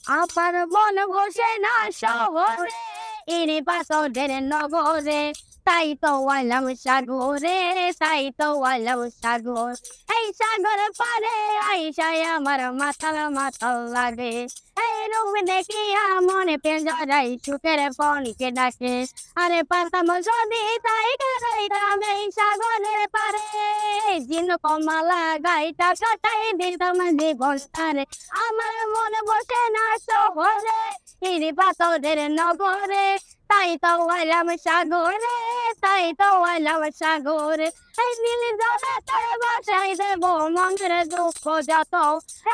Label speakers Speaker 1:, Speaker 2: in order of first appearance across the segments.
Speaker 1: আমার মন বসে না শহরে, ইনি পাথরের নগরে, তাই তো আইলাম সাগরে, তাই তো আইলাম সাগর। এই সাগর পারে আইসায় আমার মাথাল মাথাল লাগে। এই রূপ দেখিয়া মনে পেঞ্জরাই সুখের ফণিকে ডাকে। আরে পারতাম যদি তাই কাটাইতাম এই সাগরের পারে, জিন কমালা গাইটা কাটাই দিতাম জীবনটারে। আমার মন বসে না শহরে, ইনি পাথরের নগরে, তাই তো আইলাম সাগরে, তাই তো আইলাম সাগরে। এই নীল জলে তোর বাসাই দেব মনের দুঃখ যত,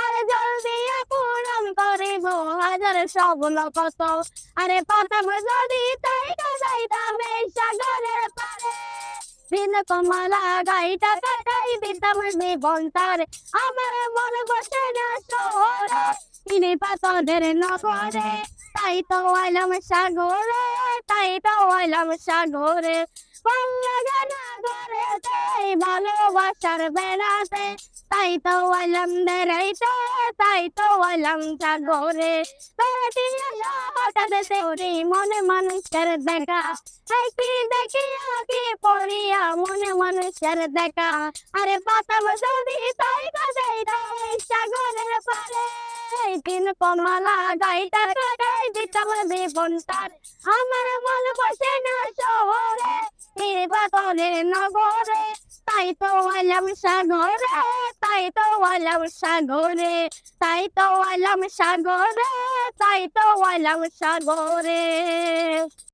Speaker 1: আর জল দিয়ে পূরণ করিব হাজার স্বপ্ন কত। আরে পাতাম যদি তাই কাটাইতাম এই সাগরের পারে, দিন কমলা গাইটা কাটাই দিতাম জীবনটারে। আমার মন বসে না শহরে, ইনি পাথরের নগরে, তাই তো আইলাম সাগরে, তাই তো আইলাম সাগরে। ভাল লাগে না ঘরেতে ভালোবাসার বেড়াতে, তাই তো আইলাম বেড়াইতে, তাই তো আইলাম সাগরে। বেড়াতে হঠাৎ তোরে মনে মানুষের দেখা, এই কি দেখিয়া কি পড়িয়া মনে মানুষের দেখা। আরে পাতাম যদি তাই কাটাইতাম এই সাগরের পারে, দিন কমলা গাইটা কাটাই দিতাম জীবনটার। আমার মন বসে না শহরে, ইনি পাথরের নগরে, তাই তো আইলাম সাগরে, তাই তো আইলাম সাগরে, তাই তো আইলাম সাগরে, তাই তো আইলাম সাগরে।